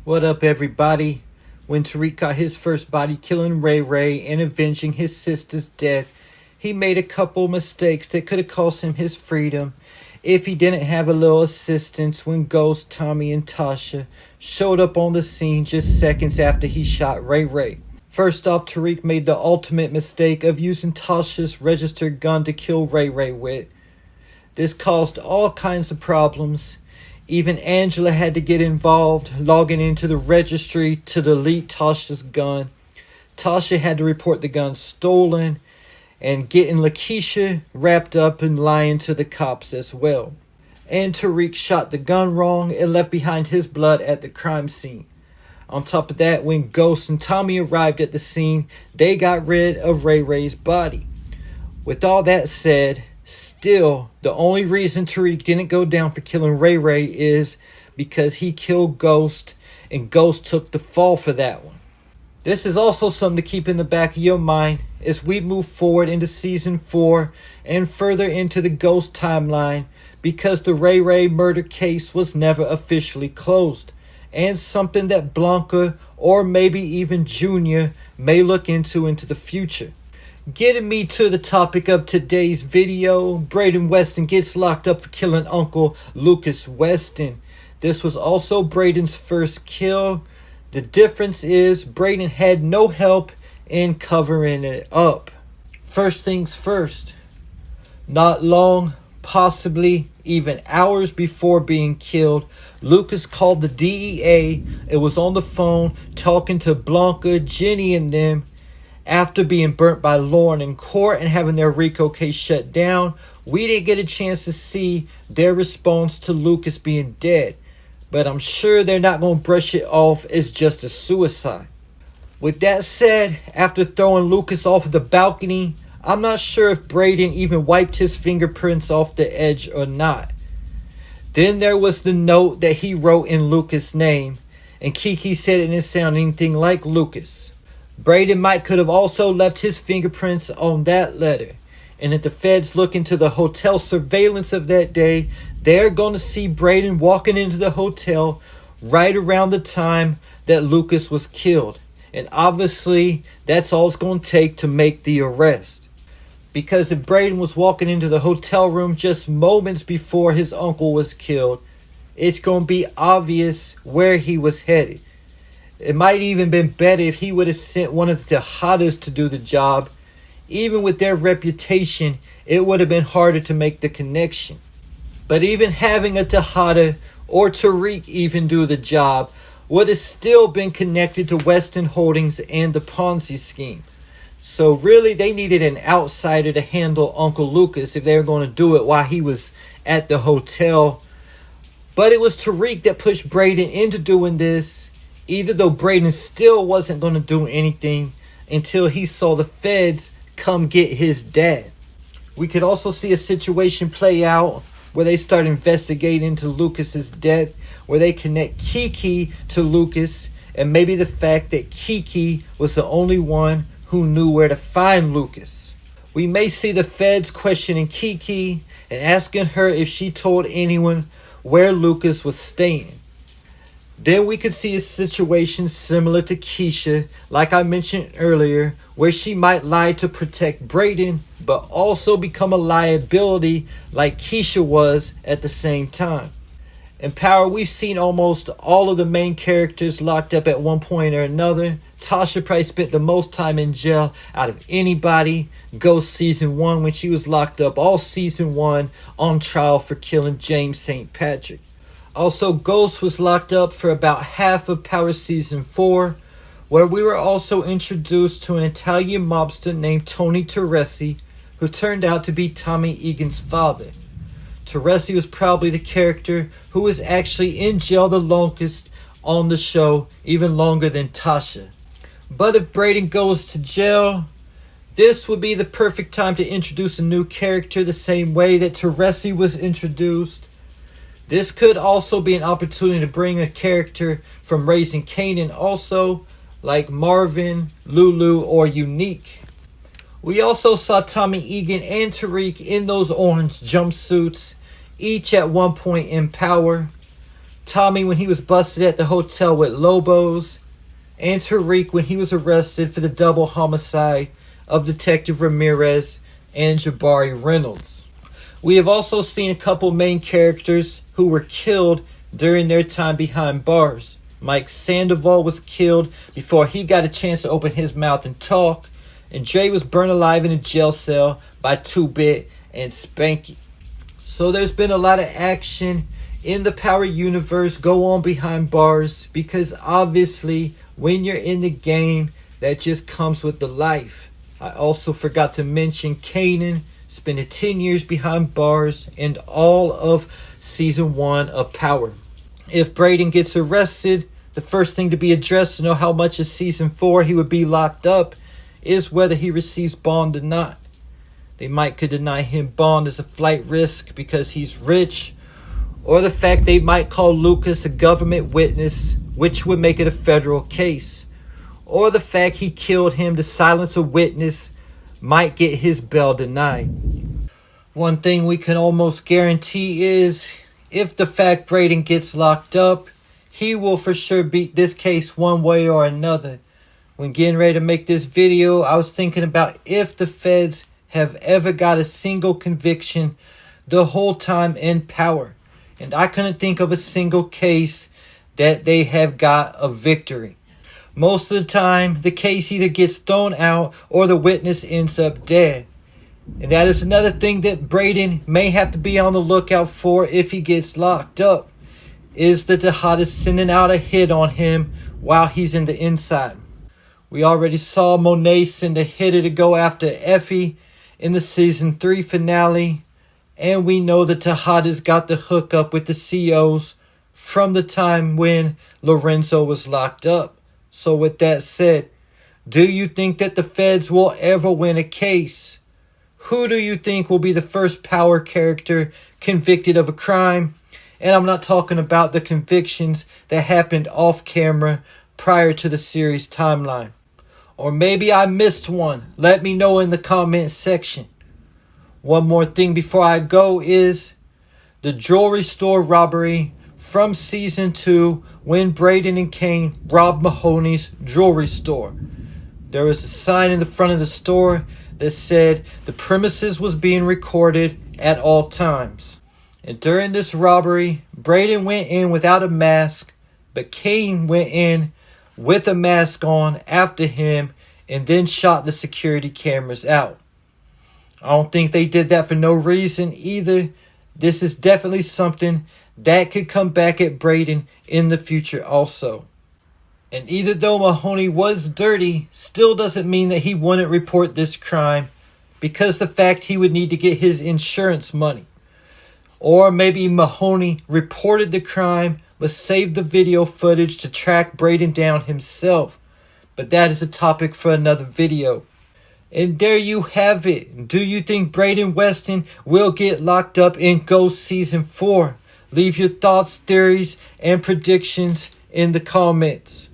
What up, everybody? When Tariq got his first body killing Ray Ray and avenging his sister's death, he made a couple mistakes that could have cost him his freedom if he didn't have a little assistance when Ghost, Tommy, and Tasha showed up on the scene just seconds after he shot Ray Ray. First off, Tariq made the ultimate mistake of using Tasha's registered gun to kill Ray Ray with. This caused all kinds of problems. Even Angela had to get involved, logging into the registry to delete Tasha's gun. Tasha had to report the gun stolen, and getting Lakeisha wrapped up and lying to the cops as well. And Tariq shot the gun wrong and left behind his blood at the crime scene. On top of that, when Ghost and Tommy arrived at the scene, they got rid of Ray Ray's body. With all that said, still, the only reason Tariq didn't go down for killing Ray Ray is because he killed Ghost, and Ghost took the fall for that one. This is also something to keep in the back of your mind as we move forward into Season 4 and further into the Ghost timeline, because the Ray Ray murder case was never officially closed, and something that Blanca or maybe even Junior may look into the future. Getting me to the topic of today's video, Brayden Weston gets locked up for killing Uncle Lucas Weston. This was also Brayden's first kill. The difference is Brayden had no help in covering it up. First things first, not long, possibly even hours before being killed, Lucas called the DEA and was on the phone talking to Blanca, Jenny, and them. After being burnt by Lauren in court and having their RICO case shut down, we didn't get a chance to see their response to Lucas being dead. But I'm sure they're not going to brush it off as just a suicide. With that said, after throwing Lucas off of the balcony, I'm not sure if Brayden even wiped his fingerprints off the edge or not. Then there was the note that he wrote in Lucas' name, and Kiki said it didn't sound anything like Lucas. Brayden could have also left his fingerprints on that letter. And if the feds look into the hotel surveillance of that day, they're going to see Brayden walking into the hotel right around the time that Lucas was killed. And obviously, that's all it's going to take to make the arrest. Because if Brayden was walking into the hotel room just moments before his uncle was killed, it's going to be obvious where he was headed. It might even been better if he would have sent one of the Tejadas to do the job. Even with their reputation, it would have been harder to make the connection. But even having a Tejada or Tariq even do the job would have still been connected to Weston Holdings and the Ponzi scheme. So really they needed an outsider to handle Uncle Lucas if they were going to do it while he was at the hotel. But it was Tariq that pushed Brayden into doing this, even though Brayden still wasn't going to do anything until he saw the feds come get his dad. We could also see a situation play out where they start investigating into Lucas's death, where they connect Kiki to Lucas, and maybe the fact that Kiki was the only one who knew where to find Lucas. We may see the feds questioning Kiki and asking her if she told anyone where Lucas was staying. Then we could see a situation similar to Keisha, like I mentioned earlier, where she might lie to protect Brayden, but also become a liability like Keisha was at the same time. In Power, we've seen almost all of the main characters locked up at one point or another. Tasha probably spent the most time in jail out of anybody. Ghost Season 1 when she was locked up all Season 1 on trial for killing James St. Patrick. Also, Ghost was locked up for about half of Power Season 4, where we were also introduced to an Italian mobster named Tony Teresi, who turned out to be Tommy Egan's father. Teresi was probably the character who was actually in jail the longest on the show, even longer than Tasha. But if Brayden goes to jail, this would be the perfect time to introduce a new character the same way that Teresi was introduced. This could also be an opportunity to bring a character from Raising Kanan also, like Marvin, Lulu, or Unique. We also saw Tommy Egan and Tariq in those orange jumpsuits, each at one point in Power. Tommy when he was busted at the hotel with Lobos, and Tariq when he was arrested for the double homicide of Detective Ramirez and Jabari Reynolds. We have also seen a couple main characters who were killed during their time behind bars. Mike Sandoval was killed before he got a chance to open his mouth and talk, and Jay was burned alive in a jail cell by 2-Bit and Spanky. So there's been a lot of action in the Power universe go on behind bars, because obviously when you're in the game, that just comes with the life. I also forgot to mention Kanan spending 10 years behind bars and all of season 1 of Power. If Brayden gets arrested, the first thing to be addressed to know how much of season 4 he would be locked up is whether he receives bond or not. They could deny him bond as a flight risk because he's rich, or the fact they might call Lucas a government witness, which would make it a federal case, or the fact he killed him to silence a witness might get his bail denied. One thing we can almost guarantee is, if the fact Brayden gets locked up, he will for sure beat this case one way or another. When getting ready to make this video, I was thinking about if the feds have ever got a single conviction the whole time in Power. And I couldn't think of a single case that they have got a victory. Most of the time, the case either gets thrown out or the witness ends up dead. And that is another thing that Brayden may have to be on the lookout for if he gets locked up, is that Jihad is sending out a hit on him while he's in the inside. We already saw Monet send a hitter to go after Effie in the season 3 finale, and we know that Jihad has got the hookup with the COs from the time when Lorenzo was locked up. So with that said, do you think that the feds will ever win a case? Who do you think will be the first Power character convicted of a crime? And I'm not talking about the convictions that happened off camera prior to the series timeline. Or maybe I missed one. Let me know in the comment section. One more thing before I go is the jewelry store robbery from season 2 when Brayden and Kane robbed Mahoney's jewelry store. There was a sign in the front of the store that said the premises was being recorded at all times. And during this robbery, Brayden went in without a mask, but Kane went in with a mask on after him and then shot the security cameras out. I don't think they did that for no reason either. This is definitely something that could come back at Brayden in the future also. And either though Mahoney was dirty, still doesn't mean that he wouldn't report this crime, because the fact he would need to get his insurance money. Or maybe Mahoney reported the crime but saved the video footage to track Brayden down himself. But that is a topic for another video. And there you have it. Do you think Brayden Weston will get locked up in Ghost Season 4? Leave your thoughts, theories, and predictions in the comments.